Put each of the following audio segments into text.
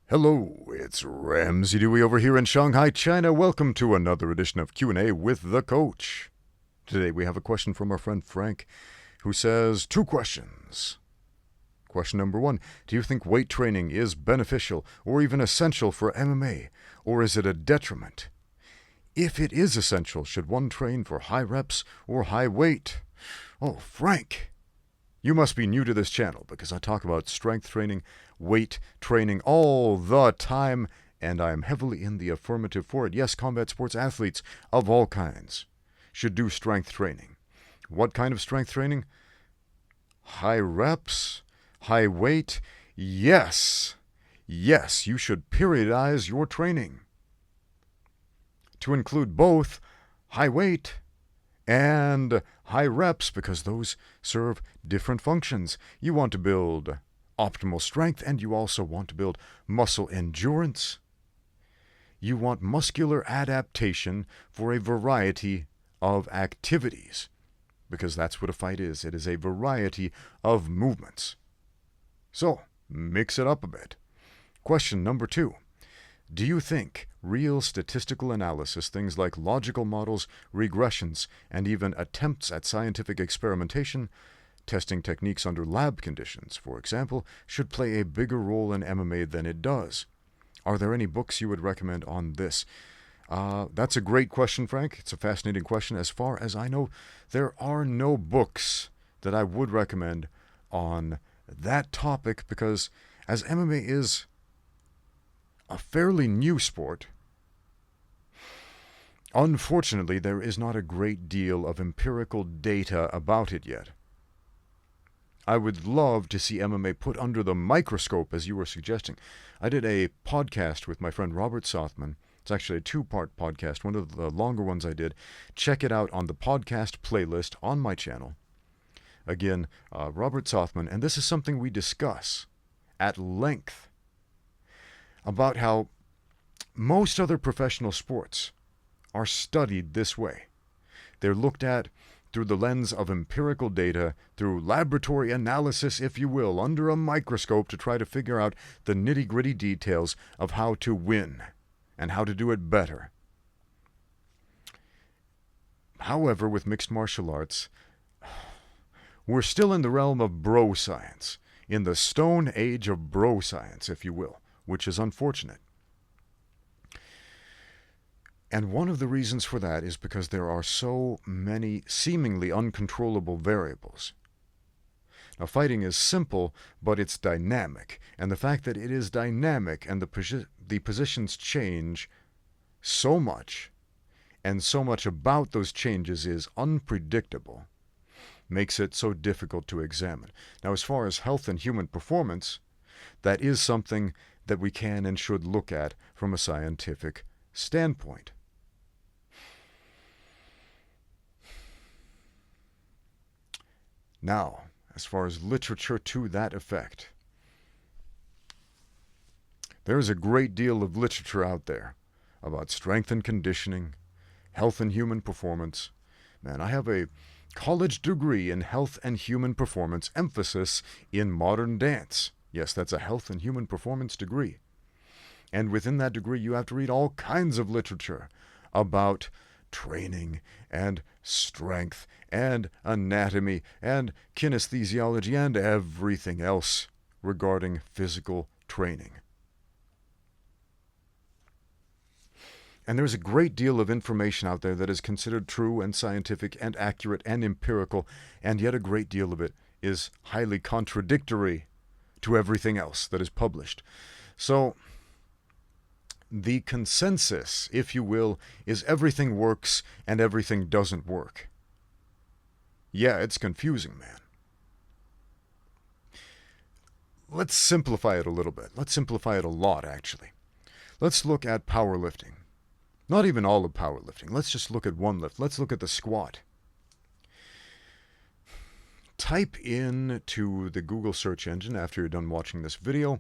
Hello, it's Ramsey Dewey over here in Shanghai, China. Welcome to another edition of Q&A with the Coach. Today we have a question from our friend Frank, who says, 2 questions. Question number 1, do you think weight training is beneficial or even essential for MMA, or is it a detriment? If it is essential, should one train for high reps or high weight? Oh, Frank, you must be new to this channel because I talk about strength training, weight training all the time, and I am heavily in the affirmative for it. Yes, combat sports athletes of all kinds should do strength training. What kind of strength training? High reps, high weight. Yes, you should periodize your training to include both high weight and high reps, because those serve different functions. You want to build optimal strength, and you also want to build muscle endurance. You want muscular adaptation for a variety of activities, because that's what a fight is. It is a variety of movements. So, mix it up a bit. Question number 2. Do you think real statistical analysis, things like logical models, regressions, and even attempts at scientific experimentation, testing techniques under lab conditions, for example, should play a bigger role in MMA than it does? Are there any books you would recommend on this? That's a great question, Frank. It's a fascinating question. As far as I know, there are no books that I would recommend on that topic, because as MMA is a fairly new sport, unfortunately, there is not a great deal of empirical data about it yet. I would love to see MMA put under the microscope, as you were suggesting. I did a podcast with my friend Robert Sothman. It's actually a 2-part podcast, one of the longer ones I did. Check it out on the podcast playlist on my channel. Again, Robert Sothman, and this is something we discuss at length, about how most other professional sports are studied this way. They're looked at through the lens of empirical data, through laboratory analysis, if you will, under a microscope, to try to figure out the nitty-gritty details of how to win and how to do it better. However, with mixed martial arts, we're still in the realm of bro science, in the stone age of bro science, if you will, which is unfortunate. And one of the reasons for that is because there are so many seemingly uncontrollable variables. Now, fighting is simple, but it's dynamic. And the fact that it is dynamic and the positions change so much, and so much about those changes is unpredictable, makes it so difficult to examine. Now, as far as health and human performance, that is something that we can and should look at from a scientific standpoint. Now, as far as literature to that effect, there is a great deal of literature out there about strength and conditioning, health and human performance. Man, I have a college degree in health and human performance, emphasis in modern dance. Yes, that's a health and human performance degree. And within that degree, you have to read all kinds of literature about training and strength and anatomy and kinesthesiology and everything else regarding physical training. And there's a great deal of information out there that is considered true and scientific and accurate and empirical, and yet a great deal of it is highly contradictory to everything else that is published. So the consensus, if you will, is everything works and everything doesn't work. Yeah, it's confusing, man. Let's simplify it a little bit. Let's simplify it a lot, actually. Let's look at powerlifting. Not even all of powerlifting. Let's just look at one lift. Let's look at the squat. Type in to the Google search engine after you're done watching this video,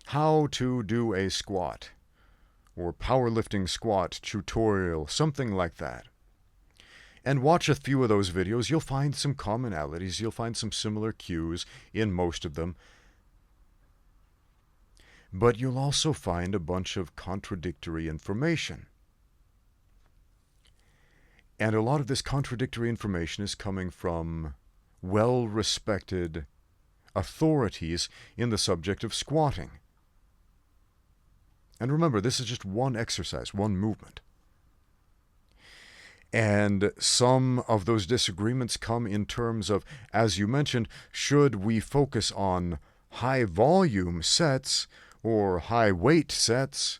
how to do a squat, or powerlifting squat tutorial, something like that. And watch a few of those videos. You'll find some commonalities. You'll find some similar cues in most of them. but you'll also find a bunch of contradictory information. And a lot of this contradictory information is coming from well-respected authorities in the subject of squatting. And remember, this is just one exercise, one movement. And some of those disagreements come in terms of, as you mentioned, should we focus on high volume sets or high weight sets?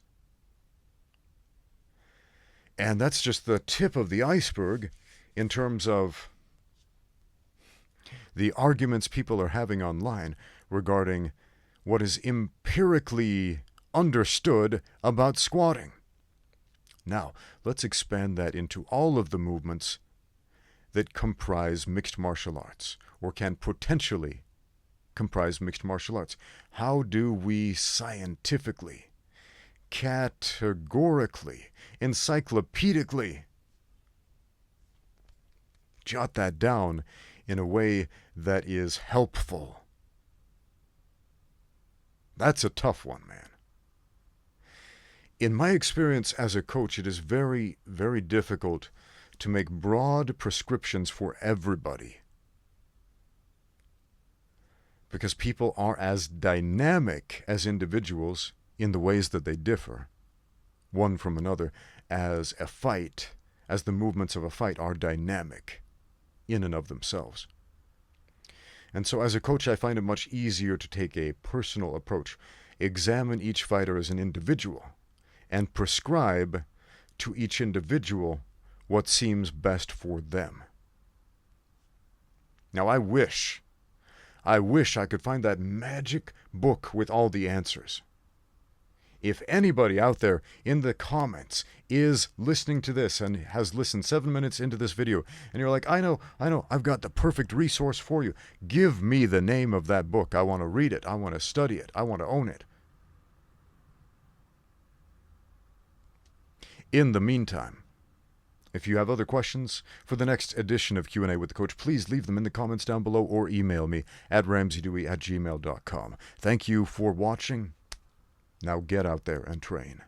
And that's just the tip of the iceberg in terms of the arguments people are having online regarding what is empirically understood about squatting. Now, let's expand that into all of the movements that comprise mixed martial arts, or can potentially comprise mixed martial arts. How do we scientifically, categorically, encyclopedically jot that down in a way that is helpful? That's a tough one, man. In my experience as a coach, it is very, very difficult to make broad prescriptions for everybody, because people are as dynamic as individuals in the ways that they differ, one from another, as the movements of a fight are dynamic in and of themselves. And so as a coach, I find it much easier to take a personal approach, examine each fighter as an individual, and prescribe to each individual what seems best for them. Now, I wish I could find that magic book with all the answers. If anybody out there in the comments is listening to this and has listened 7 minutes into this video, and you're like, I know, I've got the perfect resource for you. Give me the name of that book. I want to read it. I want to study it. I want to own it. In the meantime, if you have other questions for the next edition of Q&A with the Coach, please leave them in the comments down below or email me at ramseydewey@gmail.com. Thank you for watching. Now get out there and train.